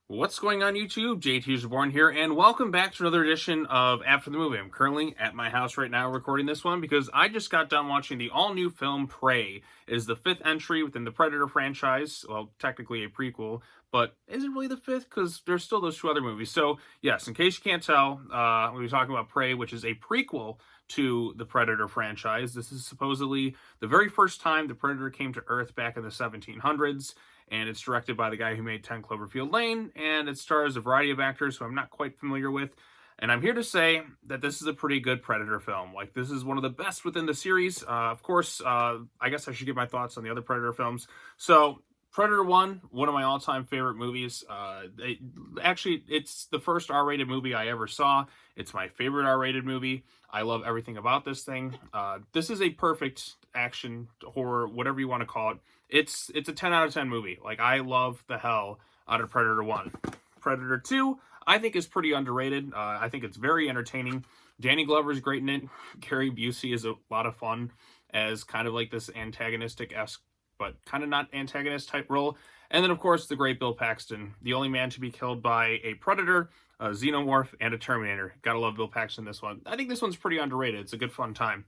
What's going on YouTube? JT's Reborn here, and welcome back to another edition of After the Movie. I'm currently at my house right now recording this one because I just got done watching the all-new film Prey. It is the fifth entry within the Predator franchise. Well, technically a prequel, but is it really the fifth? Because there's still those two other movies. So, yes, in case you can't tell, we'll be talking about Prey, which is a prequel to the Predator franchise. This is supposedly the very first time the Predator came to Earth back in the 1700s, and it's directed by the guy who made 10 Cloverfield Lane, and it stars a variety of actors who I'm not quite familiar with. And I'm here to say that this is a pretty good Predator film. Like, this is one of the best within the series. Of course, I guess I should give my thoughts on the other Predator films. So, Predator 1, one of my all-time favorite movies. Actually, it's the first R-rated movie I ever saw. It's my favorite R-rated movie. I love everything about this thing. This is a perfect action, horror, whatever you want to call it. It's a 10 out of 10 movie. Like, I love the hell out of Predator 1. Predator 2, I think, is pretty underrated. I think it's very entertaining. Danny Glover's great in it. Gary Busey is a lot of fun as kind of like this antagonistic-esque, but kind of not antagonist type role. And then, of course, the great Bill Paxton, the only man to be killed by a Predator, a Xenomorph, and a Terminator. Gotta love Bill Paxton in this one. I think this one's pretty underrated. It's a good, fun time.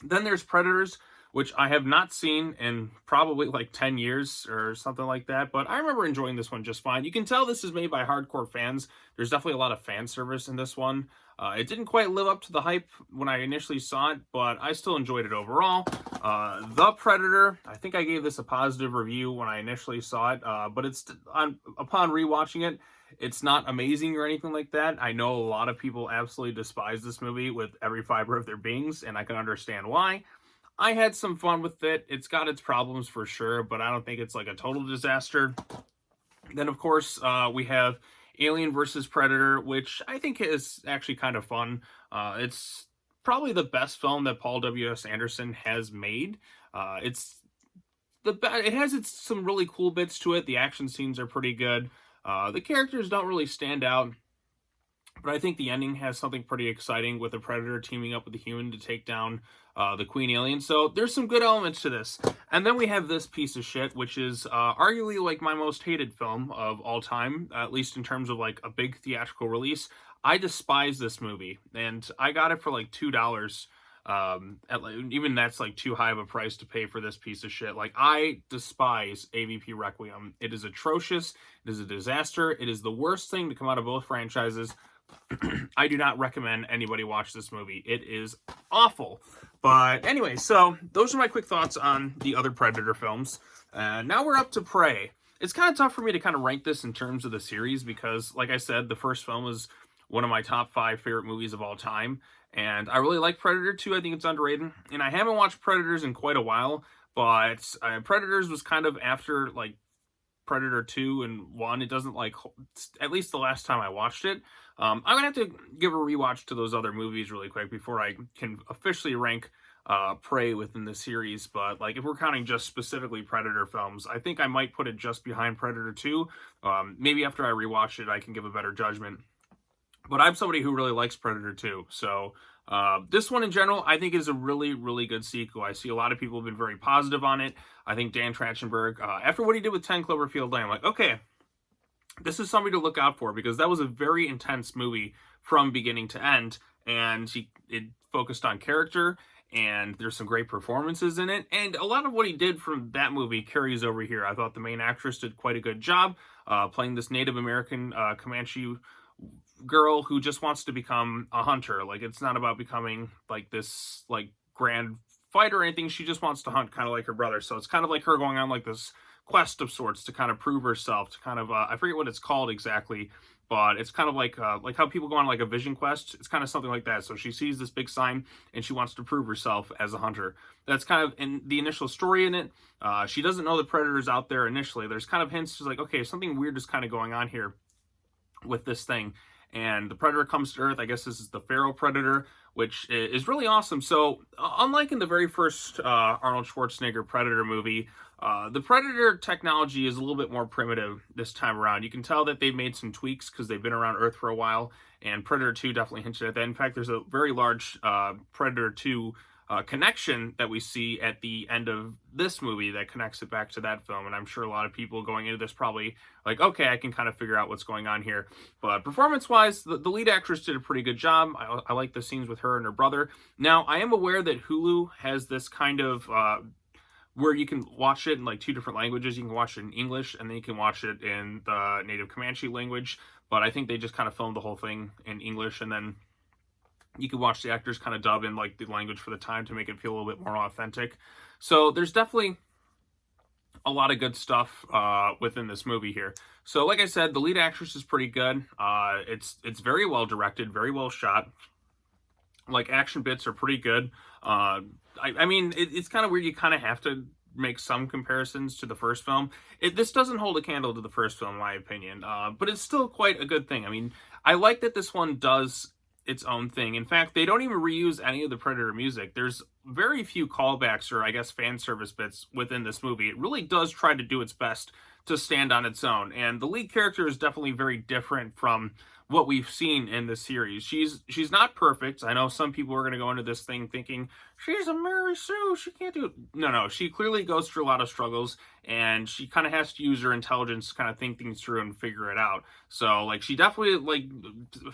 Then there's Predators, which I have not seen in probably like 10 years or something like that, but I remember enjoying this one just fine. You can tell this is made by hardcore fans. There's definitely a lot of fan service in this one. It didn't quite live up to the hype when I initially saw it, but I still enjoyed it overall. The Predator, I think I gave this a positive review when I initially saw it, but upon rewatching it, it's not amazing or anything like that. I know a lot of people absolutely despise this movie with every fiber of their beings, and I can understand why. I had some fun with it. It's got its problems for sure, but I don't think it's like a total disaster. Then, of course, we have Alien versus Predator, which I think is actually kind of fun. It's probably the best film that Paul W.S. Anderson has made. It has some really cool bits to it. The action scenes are pretty good. The characters don't really stand out, but I think the ending has something pretty exciting with the Predator teaming up with the human to take down the Queen Alien. So there's some good elements to this. And then we have this piece of shit, which is arguably like my most hated film of all time, at least in terms of like a big theatrical release. I despise this movie, and I got it for like $2. Even that's like too high of a price to pay for this piece of shit. Like, I despise AVP Requiem. It is atrocious. It is a disaster. It is the worst thing to come out of both franchises. I do not recommend anybody watch this movie. It is awful. But anyway, so those are my quick thoughts on the other Predator films. Now we're up to Prey. It's kind of tough for me to kind of rank this in terms of the series because, like I said, the first film is one of my top 5 favorite movies of all time. And I really like Predator 2. I think it's underrated. And I haven't watched Predators in quite a while, but Predators was kind of after, like, Predator 2 and 1. It doesn't, like, at least the last time I watched it. I'm going to have to give a rewatch to those other movies really quick before I can officially rank Prey within the series. But, like, if we're counting just specifically Predator films, I think I might put it just behind Predator 2. Maybe after I rewatch it, I can give a better judgment. But I'm somebody who really likes Predator 2, so this one in general, I think is a really, really good sequel. I see a lot of people have been very positive on it. I think Dan Trachtenberg, after what he did with 10 Cloverfield Lane, I'm like, okay, this is something to look out for, because that was a very intense movie from beginning to end, and it focused on character, and there's some great performances in it, and a lot of what he did from that movie carries over here. I thought the main actress did quite a good job playing this Native American Comanche girl who just wants to become a hunter. Like, it's not about becoming like this like grand fighter or anything. She just wants to hunt, kind of like her brother. So it's kind of like her going on like this quest of sorts to kind of prove herself, to kind of I forget what it's called exactly, but it's kind of like how people go on like a vision quest. It's kind of something like that. So she sees this big sign and she wants to prove herself as a hunter. That's kind of in the initial story in it. She doesn't know the Predator's out there initially. There's kind of hints. She's like, okay, something weird is kind of going on here with this thing. And the Predator comes to Earth. I guess this is the Feral Predator, which is really awesome. So, unlike in the very first Arnold Schwarzenegger Predator movie, the Predator technology is a little bit more primitive this time around. You can tell that they've made some tweaks because they've been around Earth for a while, and Predator 2 definitely hinted at that. In fact, there's a very large Predator 2 connection that we see at the end of this movie that connects it back to that film. And I'm sure a lot of people going into this probably like, okay, I can kind of figure out what's going on here. But performance-wise, the lead actress did a pretty good job. I like the scenes with her and her brother. Now, I am aware that Hulu has this kind of where you can watch it in like two different languages. You can watch it in English, and then you can watch it in the native Comanche language. But I think they just kind of filmed the whole thing in English, and then you can watch the actors kind of dub in like the language for the time to make it feel a little bit more authentic. So there's definitely a lot of good stuff within this movie here. So like I said, the lead actress is pretty good. It's very well directed, very well shot. Like, action bits are pretty good. I mean, it's kind of weird. You kind of have to make some comparisons to the first film. This doesn't hold a candle to the first film, in my opinion, but it's still quite a good thing. I mean, I like that this one does its own thing. In fact, they don't even reuse any of the Predator music. There's very few callbacks or, I guess, fan service bits within this movie. It really does try to do its best to stand on its own. And the lead character is definitely very different from what we've seen in the series. She's not perfect. I know some people are going to go into this thing thinking, she's a Mary Sue, she can't do it. No, she clearly goes through a lot of struggles, and she kind of has to use her intelligence to kind of think things through and figure it out. So, like, she definitely, like,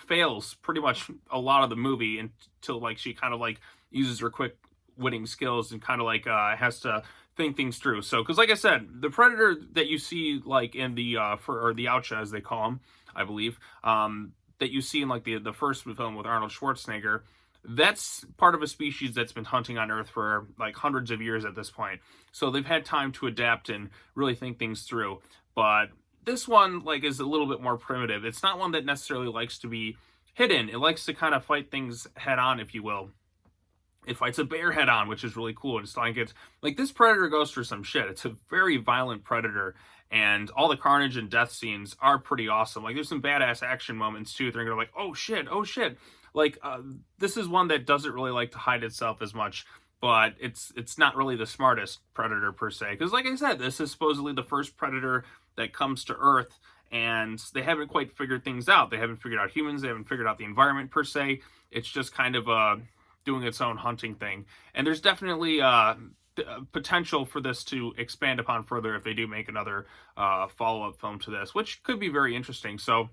fails pretty much a lot of the movie until, like, she kind of, like, uses her quick witting skills and kind of, like, has to think things through. So, because like I said, the Predator that you see, like, in the or the Oucha, as they call him, I believe, that you see in like the first film with Arnold Schwarzenegger, that's part of a species that's been hunting on Earth for like hundreds of years at this point. So they've had time to adapt and really think things through. But this one, like, is a little bit more primitive. It's not one that necessarily likes to be hidden. It likes to kind of fight things head on, if you will. It fights a bear head on, which is really cool. It's like this Predator goes through some shit. It's a very violent Predator, and all the carnage and death scenes are pretty awesome. Like, there's some badass action moments too. They're gonna like, oh shit. Like, this is one that doesn't really like to hide itself as much, but it's not really the smartest Predator per se. Because like I said, this is supposedly the first Predator that comes to Earth, and they haven't quite figured things out. They haven't figured out humans. They haven't figured out the environment per se. It's just kind of doing its own hunting thing. And there's definitely potential for this to expand upon further if they do make another follow-up film to this, which could be very interesting. So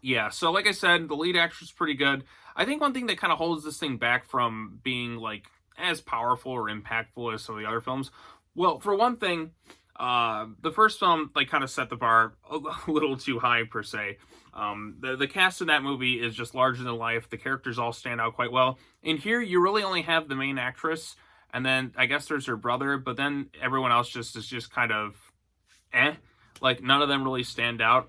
yeah, so like I said, the lead actress is pretty good. I think one thing that kind of holds this thing back from being like as powerful or impactful as some of the other films, well, for one thing, the first film like kind of set the bar a little too high per se. The cast in that movie is just larger than life. The characters all stand out quite well. In here, you really only have the main actress, and then I guess there's her brother, but then everyone else is just kind of like, none of them really stand out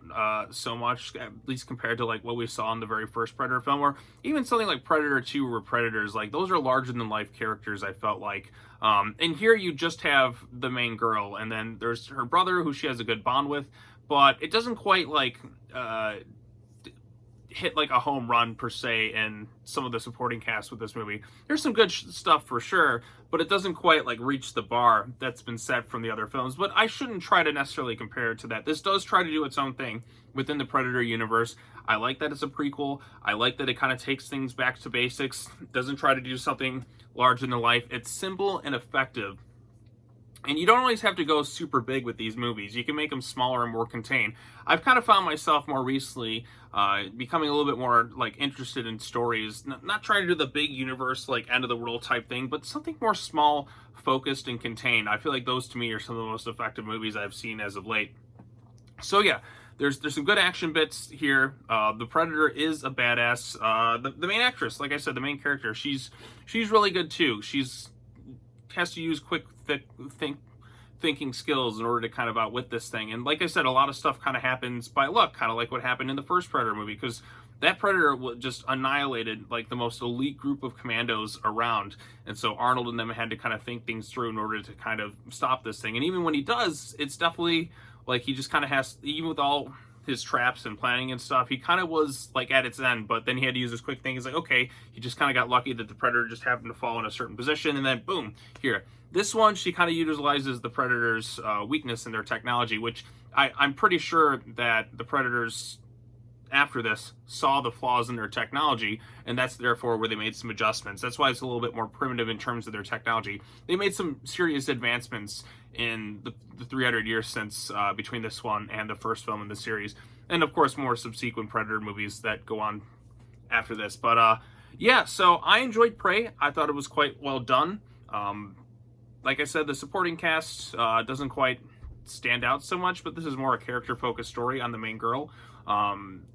so much, at least compared to like what we saw in the very first Predator film, or even something like Predator 2 or Predators. Like, those are larger than life characters, I felt like. And here you just have the main girl, and then there's her brother who she has a good bond with, but it doesn't quite like hit like a home run per se in some of the supporting cast with this movie. There's some good stuff for sure, but it doesn't quite like reach the bar that's been set from the other films. But I shouldn't try to necessarily compare it to that. This does try to do its own thing within the Predator universe. I like that it's a prequel. I like that it kind of takes things back to basics. It doesn't try to do something larger than life. It's simple and effective. And you don't always have to go super big with these movies. You can make them smaller and more contained. I've kind of found myself more recently becoming a little bit more like interested in stories, not trying to do the big universe, like end of the world type thing, but something more small, focused, and contained. I feel like those to me are some of the most effective movies I've seen as of late. So yeah, there's some good action bits here. The Predator is a badass. The main actress, like I said, the main character, she's really good too. She's has to use quick thinking skills in order to kind of outwit this thing. And like I said, a lot of stuff kind of happens by luck, kind of like what happened in the first Predator movie, because that Predator just annihilated like the most elite group of commandos around. And so Arnold and them had to kind of think things through in order to kind of stop this thing. And even when he does, it's definitely like he just kind of has, even with all his traps and planning and stuff, he kind of was like at its end, but then he had to use his quick thing. He's like, okay, he just kind of got lucky that the Predator just happened to fall in a certain position, and then boom, here. This one, she kind of utilizes the Predator's weakness in their technology, which I'm pretty sure that the Predator's after this saw the flaws in their technology, and that's therefore where they made some adjustments. That's why it's a little bit more primitive in terms of their technology. They made some serious advancements in the 300 years since between this one and the first film in the series, and of course more subsequent Predator movies that go on after this. But yeah, so I enjoyed Prey. I thought it was quite well done. Like I said, the supporting cast doesn't quite stand out so much, but this is more a character-focused story on the main girl.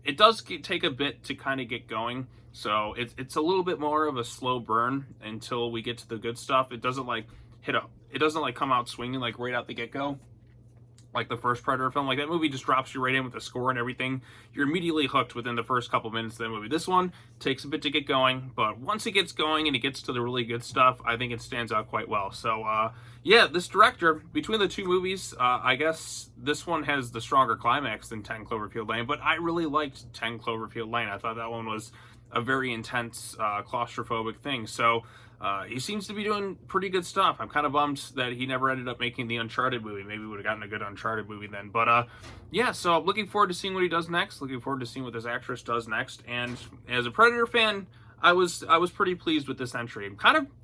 It does take a bit to kind of get going, so it's a little bit more of a slow burn until we get to the good stuff. It doesn't like it doesn't like come out swinging like right out the get-go, like the first Predator film. Like, that movie just drops you right in with the score and everything. You're immediately hooked within the first couple minutes of the movie. This one takes a bit to get going, but once it gets going and it gets to the really good stuff, I think it stands out quite well. So yeah, this director, between the two movies, I guess this one has the stronger climax than 10 Cloverfield Lane, but I really liked 10 Cloverfield Lane. I thought that one was a very intense, claustrophobic thing. So he seems to be doing pretty good stuff. I'm kind of bummed that he never ended up making the Uncharted movie. Maybe we would have gotten a good Uncharted movie then. But yeah, so I'm looking forward to seeing what he does next. Looking forward to seeing what this actress does next. And as a Predator fan, I was pretty pleased with this entry.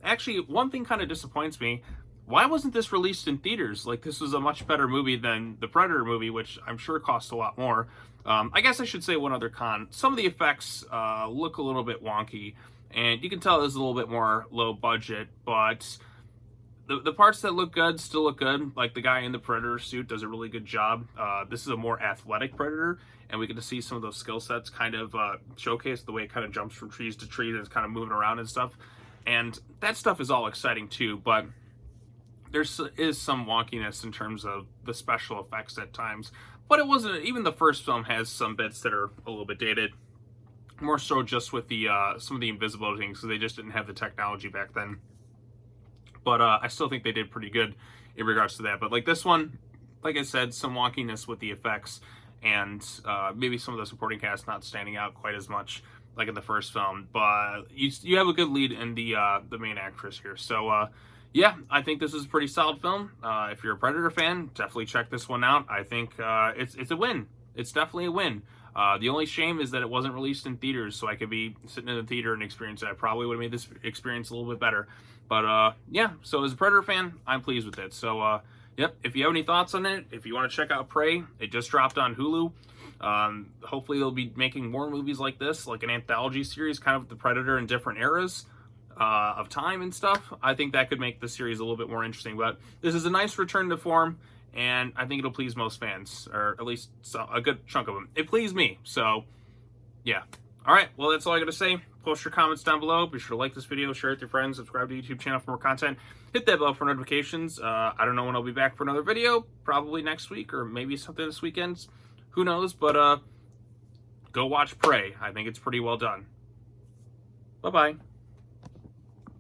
Actually, one thing kind of disappoints me. Why wasn't this released in theaters? Like, this was a much better movie than the Predator movie, which I'm sure cost a lot more. I guess I should say one other con. Some of the effects look a little bit wonky, and you can tell this is a little bit more low budget, but the parts that look good still look good. Like, the guy in the Predator suit does a really good job. This is a more athletic Predator, and we get to see some of those skill sets kind of showcase the way it kind of jumps from trees to trees and is kind of moving around and stuff. And that stuff is all exciting too, but there is some wonkiness in terms of the special effects at times. But it wasn't, even the first film has some bits that are a little bit dated. More so just with the some of the invisible things, because they just didn't have the technology back then. But I still think they did pretty good in regards to that. But like this one, like I said, some wonkiness with the effects, and maybe some of the supporting cast not standing out quite as much like in the first film. But you have a good lead in the main actress here. So yeah, I think this is a pretty solid film. If you're a Predator fan, definitely check this one out. I think it's a win. It's definitely a win. The only shame is that it wasn't released in theaters, so I could be sitting in the theater and experience it. I probably would have made this experience a little bit better. But yeah, so as a Predator fan, I'm pleased with it. So yep, if you have any thoughts on it, if you want to check out Prey, it just dropped on Hulu. Hopefully they'll be making more movies like this, like an anthology series, kind of the Predator in different eras of time and stuff. I think that could make the series a little bit more interesting. But this is a nice return to form, and I think it'll please most fans, or at least a good chunk of them. It pleased me, so yeah. All right, well, that's all I got to say. Post your comments down below. Be sure to like this video, share it with your friends, subscribe to the YouTube channel for more content. Hit that bell for notifications. I don't know when I'll be back for another video. Probably next week, or maybe something this weekend. Who knows? But go watch Prey. I think it's pretty well done. Bye-bye.